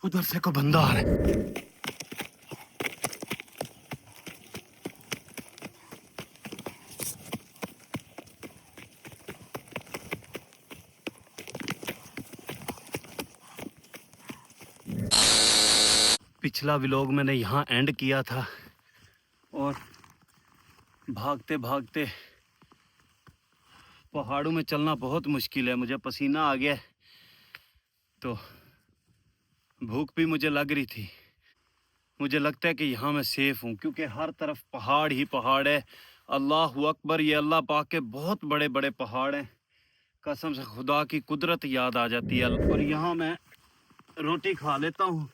उधर से कोई बंदा आ रहा है। पिछला व्लॉग मैंने यहाँ एंड किया था और भागते भागते पहाड़ों में चलना बहुत मुश्किल है। मुझे पसीना आ गया तो भूख भी मुझे लग रही थी। मुझे लगता है कि यहाँ मैं सेफ हूँ क्योंकि हर तरफ पहाड़ ही पहाड़ है। अल्लाह अकबर, ये अल्लाह पाक के बहुत बड़े बड़े पहाड़ हैं। कसम से खुदा की कुदरत याद आ जाती है। और यहाँ मैं रोटी खा लेता हूँ,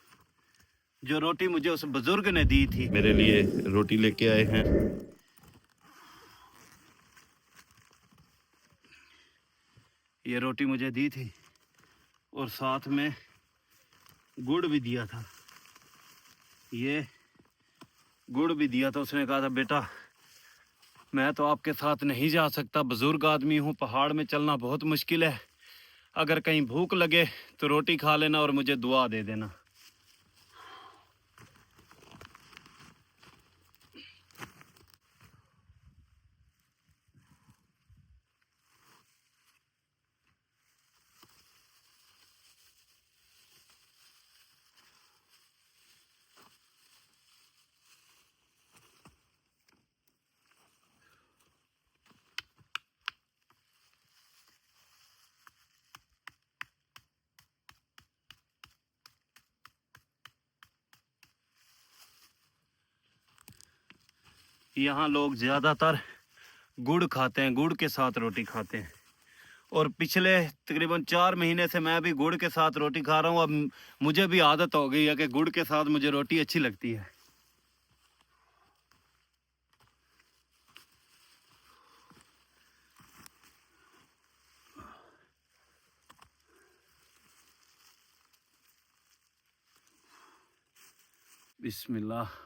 जो रोटी मुझे उस बुजुर्ग ने दी थी। मेरे लिए रोटी लेके आए हैं। ये रोटी मुझे दी थी और साथ में गुड़ भी दिया था। ये गुड़ भी दिया था। उसने कहा था बेटा मैं तो आपके साथ नहीं जा सकता, बुजुर्ग आदमी हूँ, पहाड़ में चलना बहुत मुश्किल है। अगर कहीं भूख लगे तो रोटी खा लेना और मुझे दुआ दे देना। यहाँ लोग ज़्यादातर गुड़ खाते हैं, गुड़ के साथ रोटी खाते हैं। और पिछले तकरीबन 4 महीने से मैं भी गुड़ के साथ रोटी खा रहा हूँ। अब मुझे भी आदत हो गई है कि गुड़ के साथ मुझे रोटी अच्छी लगती है। बिस्मिल्लाह।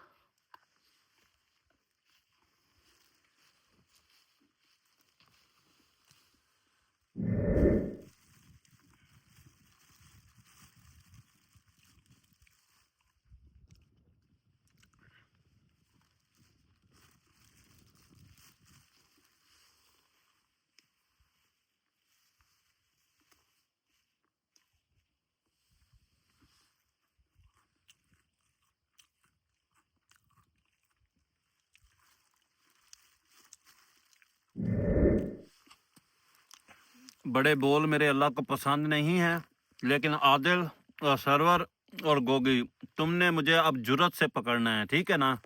बड़े बोल मेरे अल्लाह को पसंद नहीं है, लेकिन आदिल और सरवर और गोगी, तुमने मुझे अब जुर्रत से पकड़ना है, ठीक है ना।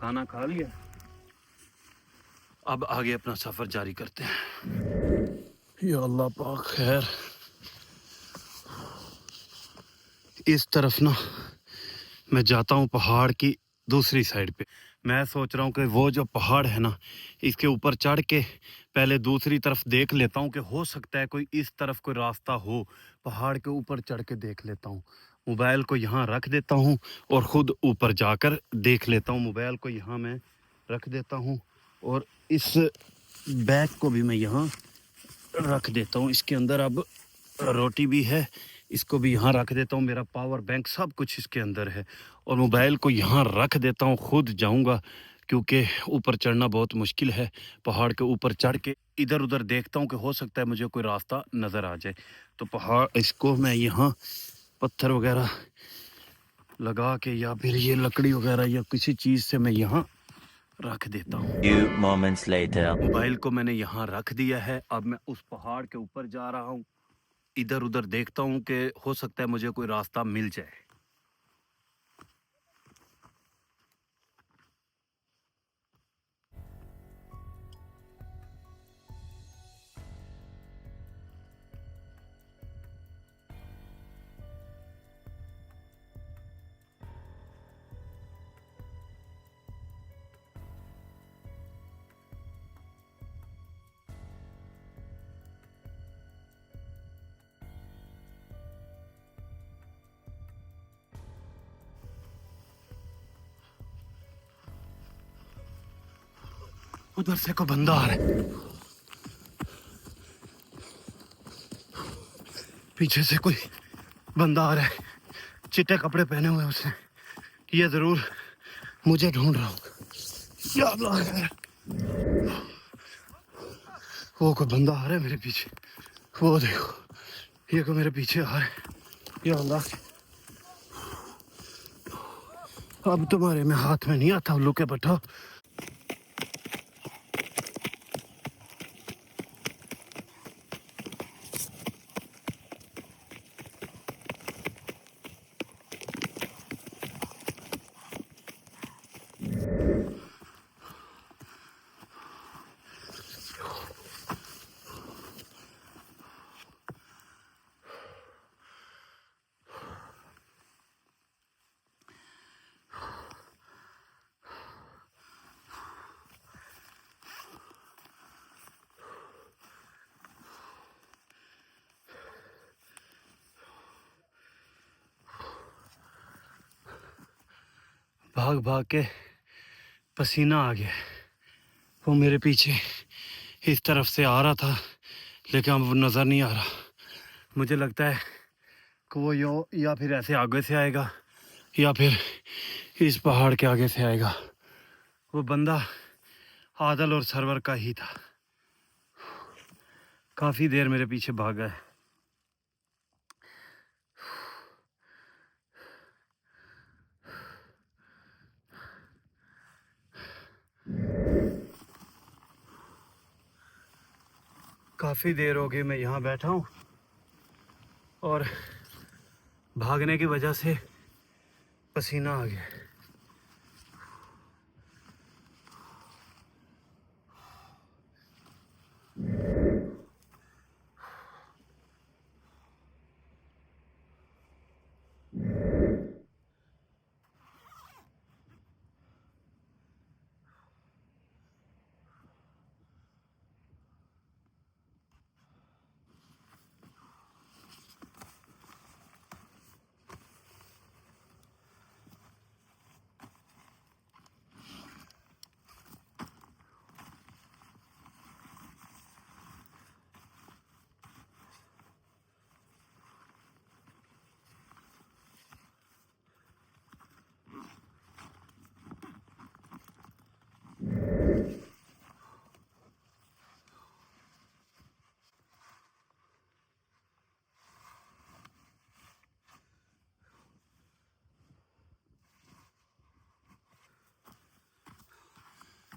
खाना खा लिया, अब आगे अपना सफर जारी करते हैं। या अल्लाह पाक खैर। इस तरफ ना मैं जाता हूँ पहाड़ की दूसरी साइड पे। मैं सोच रहा हूँ कि वो जो पहाड़ है ना, इसके ऊपर चढ़ के पहले दूसरी तरफ देख लेता हूँ कि हो सकता है कोई इस तरफ कोई रास्ता हो। पहाड़ के ऊपर चढ़ के देख लेता हूँ। मोबाइल को यहाँ रख देता हूँ और ख़ुद ऊपर जाकर देख लेता हूँ। मोबाइल को यहाँ मैं रख देता हूँ और इस बैग को भी मैं यहाँ रख देता हूँ। इसके अंदर अब रोटी भी है, इसको भी यहाँ रख देता हूँ। मेरा पावर बैंक सब कुछ इसके अंदर है और मोबाइल को यहाँ रख देता हूँ। खुद जाऊँगा क्योंकि ऊपर चढ़ना बहुत मुश्किल है। पहाड़ के ऊपर चढ़ के इधर उधर देखता हूँ कि हो सकता है मुझे कोई रास्ता नज़र आ जाए। तो पहाड़ इसको मैं यहाँ पत्थर वगैरह लगा के या फिर ये लकड़ी वगैरह या किसी चीज़ से मैं यहाँ रख देता हूँ। Few moments later. मोबाइल को मैंने यहाँ रख दिया है। अब मैं उस पहाड़ के ऊपर जा रहा हूँ। इधर उधर देखता हूँ कि हो सकता है मुझे कोई रास्ता मिल जाए। उधर से कोई बंदा आ रहा है, पीछे से कोई बंदा आ रहा है, चिट्टे कपड़े पहने हुए उसने, ये जरूर मुझे ढूंढ रहा होगा। या अल्लाह है, वो कोई बंदा आ रहा है मेरे पीछे, वो देखो, ये को मेरे पीछे आ रहा है। या अल्लाह, अब तुम्हारे में हाथ में नहीं आता उल्लू के बटा। भाग भाग के पसीना आ गया, वो मेरे पीछे इस तरफ से आ रहा था, लेकिन अब वो नज़र नहीं आ रहा। मुझे लगता है कि वो या फिर ऐसे आगे से आएगा या फिर इस पहाड़ के आगे से आएगा। वो बंदा आदल और सरवर का ही था, काफ़ी देर मेरे पीछे भागा है। काफ़ी देर हो गई मैं यहाँ बैठा हूँ और भागने की वजह से पसीना आ गया।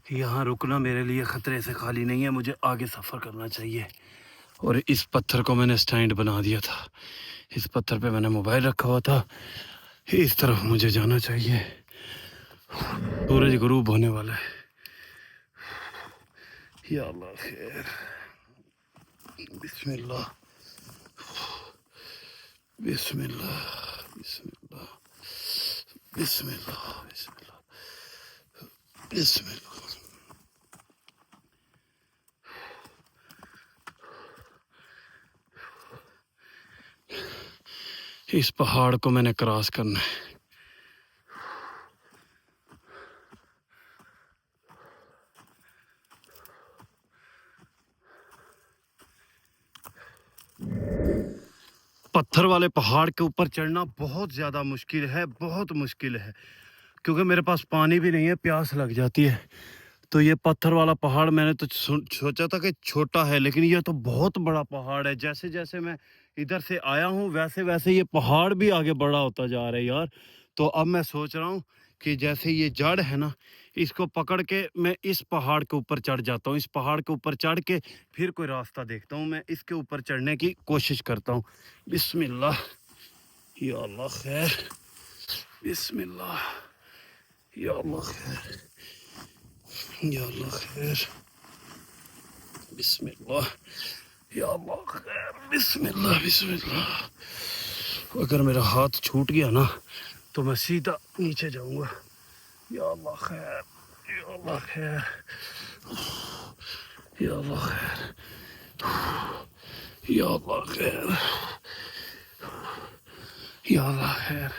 यहाँ रुकना मेरे लिए ख़तरे से खाली नहीं है, मुझे आगे सफ़र करना चाहिए। और इस पत्थर को मैंने स्टैंड बना दिया था, इस पत्थर पे मैंने मोबाइल रखा हुआ था, इस तरफ मुझे जाना चाहिए। सूरज गुरूब होने वाला है। या अल्लाह खैर, बिस्मिल्लाह बिस्मिल्लाह बिस्मिल्लाह बिस्मिल्लाह बिस्मिल्लाह बिस्मिल्लाह। इस पहाड़ को मैंने क्रॉस करना है। पत्थर वाले पहाड़ के ऊपर चढ़ना बहुत ज़्यादा मुश्किल है, बहुत मुश्किल है, क्योंकि मेरे पास पानी भी नहीं है, प्यास लग जाती है। तो ये पत्थर वाला पहाड़ मैंने तो सोचा था कि छोटा है, लेकिन ये तो बहुत बड़ा पहाड़ है। जैसे जैसे मैं इधर से आया हूँ वैसे वैसे ये पहाड़ भी आगे बड़ा होता जा रहा है यार। तो अब मैं सोच रहा हूँ कि जैसे ये जड़ है ना, इसको पकड़ के मैं इस पहाड़ के ऊपर चढ़ जाता हूँ। इस पहाड़ के ऊपर चढ़ के फिर कोई रास्ता देखता हूँ, मैं इसके ऊपर चढ़ने की कोशिश करता हूँ। बिस्मिल्लाह, या अल्लाह खैर, बिस्मिल्लाह, या अल्लाह खैर, या अल्लाह खैर, बिस्मिल्लाह, या अल्लाह खैर, बिस्मिल्लाह बिस्मिल्लाह। अगर मेरा हाथ छूट गया ना तो मैं सीधा नीचे जाऊंगा। या अल्लाह खैर, या अल्लाह खैर, या अल्लाह खैर, या अल्लाह खैर, या अल्लाह खैर।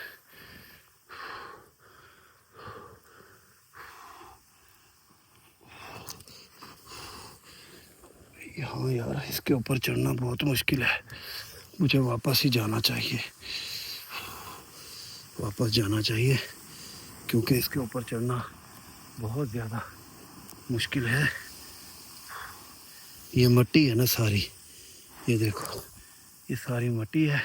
इसके ऊपर चढ़ना बहुत मुश्किल है। मुझे वापस ही जाना चाहिए, वापस जाना चाहिए, क्योंकि इसके ऊपर चढ़ना बहुत ज़्यादा मुश्किल है। ये मिट्टी है ना सारी, ये देखो, ये सारी मिट्टी है।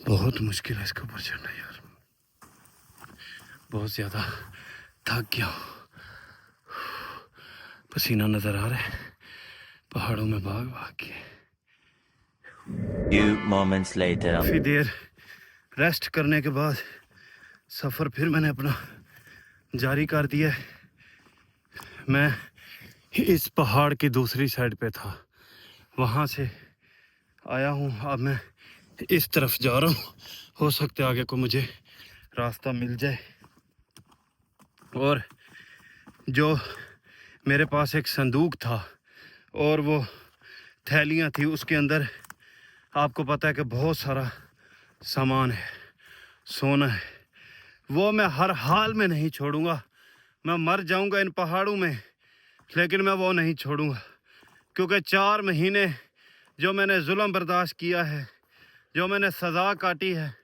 बहुत मुश्किल है इसके ऊपर चढ़ना यार, बहुत ज़्यादा थक गया हूँ। पसीना नज़र आ रहा है पहाड़ों में भाग भाग के। Few moments later. काफ़ी देर रेस्ट करने के बाद सफ़र फिर मैंने अपना जारी कर दिया है। मैं इस पहाड़ की दूसरी साइड पे था, वहाँ से आया हूँ। अब मैं इस तरफ जा रहा हूँ, हो सकता है आगे को मुझे रास्ता मिल जाए। और जो मेरे पास एक संदूक था और वो थैलियाँ थी, उसके अंदर आपको पता है कि बहुत सारा सामान है, सोना है। वो मैं हर हाल में नहीं छोड़ूंगा। मैं मर जाऊंगा इन पहाड़ों में, लेकिन मैं वो नहीं छोड़ूंगा, क्योंकि 4 महीने जो मैंने जुल्म बर्दाश्त किया है, जो मैंने सज़ा काटी है,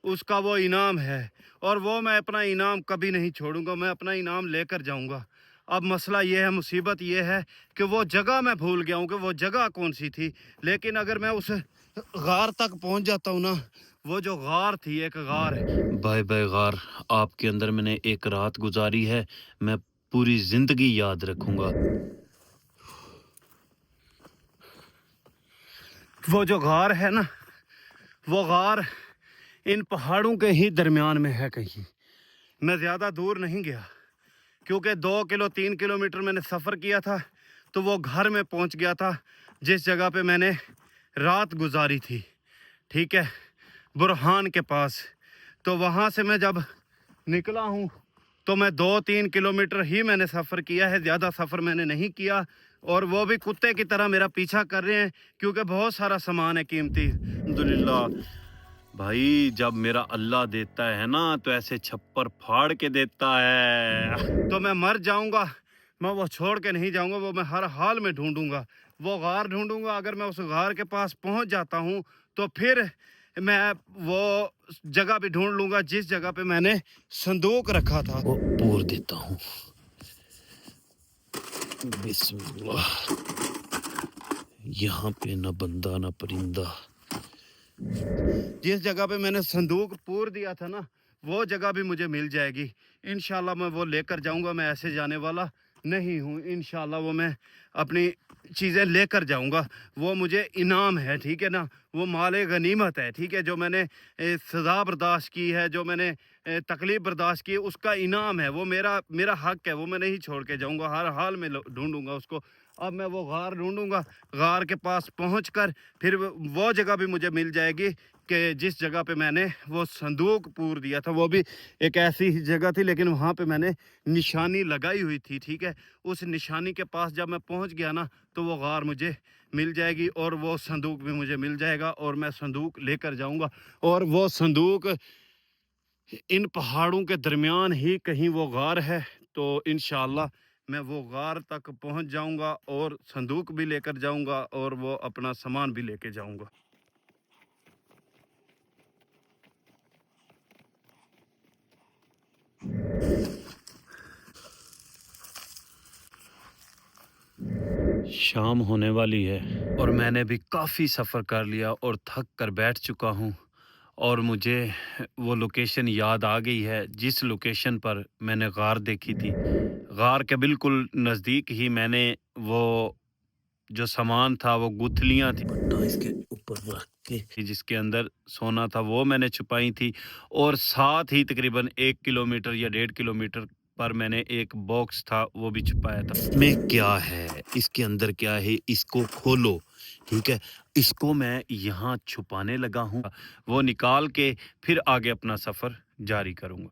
उसका वो इनाम है। और वो मैं अपना इनाम कभी नहीं छोड़ूंगा, मैं अपना इनाम लेकर जाऊंगा। अब मसला ये है, मुसीबत ये है कि वो जगह मैं भूल गया हूँ कि वो जगह कौन सी थी। लेकिन अगर मैं उस गार तक पहुँच जाता हूँ ना, वो जो गार थी, एक गार है। बाय बाय गार, आपके अंदर मैंने एक रात गुजारी है, मैं पूरी ज़िंदगी याद रखूँगा। वो जो गार है ना, वो गार इन पहाड़ों के ही दरमियान में है कहीं। मैं ज़्यादा दूर नहीं गया, क्योंकि 3 किलोमीटर मैंने सफ़र किया था तो वो घर में पहुंच गया था जिस जगह पे मैंने रात गुजारी थी, ठीक है, बुरहान के पास। तो वहाँ से मैं जब निकला हूँ तो मैं 2-3 किलोमीटर ही मैंने सफ़र किया है, ज़्यादा सफ़र मैंने नहीं किया। और वो भी कुत्ते की तरह मेरा पीछा कर रहे हैं, क्योंकि बहुत सारा सामान है कीमती। अल्हम्दुलिल्लाह भाई, जब मेरा अल्लाह देता है ना तो ऐसे छप्पर फाड़ के देता है। तो मैं मर जाऊंगा, मैं वो छोड़ के नहीं जाऊंगा, वो मैं हर हाल में ढूंढूंगा, वो गार ढूंढूंगा। अगर मैं उस गार के पास पहुंच जाता हूं तो फिर मैं वो जगह भी ढूंढ लूंगा जिस जगह पे मैंने संदूक रखा था। वो पूर देता हूँ, बिस्मिल्लाह। यहाँ पे ना बंदा ना परिंदा। जिस जगह पे मैंने संदूक पूर दिया था ना, वो जगह भी मुझे मिल जाएगी इंशाल्लाह। मैं वो लेकर जाऊंगा, मैं ऐसे जाने वाला नहीं हूँ इंशाल्लाह। वो मैं अपनी चीज़ें लेकर जाऊंगा, वो मुझे इनाम है, ठीक है ना, वो माले गनीमत है, ठीक है। जो मैंने सज़ा बर्दाश्त की है, जो मैंने तकलीफ़ बर्दाश्त की है, उसका इनाम है, वो मेरा हक है, वो मैं नहीं छोड़ के जाऊंगा, हर हाल में ढूंढूंगा उसको। अब मैं वो गार ढूंढूंगा, गार के पास पहुंचकर फिर वो जगह भी मुझे मिल जाएगी कि जिस जगह पे मैंने वो संदूक पूर दिया था। वो भी एक ऐसी ही जगह थी, लेकिन वहाँ पे मैंने निशानी लगाई हुई थी, ठीक है। उस निशानी के पास जब मैं पहुँच गया ना तो वो गार मुझे मिल जाएगी और वो संदूक भी मुझे मिल जाएगा और मैं संदूक लेकर जाऊँगा। और वो संदूक इन पहाड़ों के दरमियान ही कहीं वो गार है, तो इंशाल्लाह मैं वो गार तक पहुंच जाऊंगा और संदूक भी लेकर जाऊंगा और वो अपना सामान भी लेके जाऊंगा। शाम होने वाली है और मैंने भी काफ़ी सफ़र कर लिया और थक कर बैठ चुका हूँ। और मुझे वो लोकेशन याद आ गई है जिस लोकेशन पर मैंने गार देखी थी। गार के बिल्कुल नज़दीक ही मैंने वो जो सामान था, वो गुठलियाँ थी, पट्टा इसके ऊपर रख के जिसके अंदर सोना था, वो मैंने छुपाई थी। और साथ ही तकरीबन 1 किलोमीटर या 1.5 किलोमीटर पर मैंने एक बॉक्स था, वो भी छुपाया था। इसमें क्या है, इसके अंदर क्या है, इसको खोलो, ठीक है। इसको मैं यहाँ छुपाने लगा हूँ, वो निकाल के फिर आगे अपना सफ़र जारी करूँगा।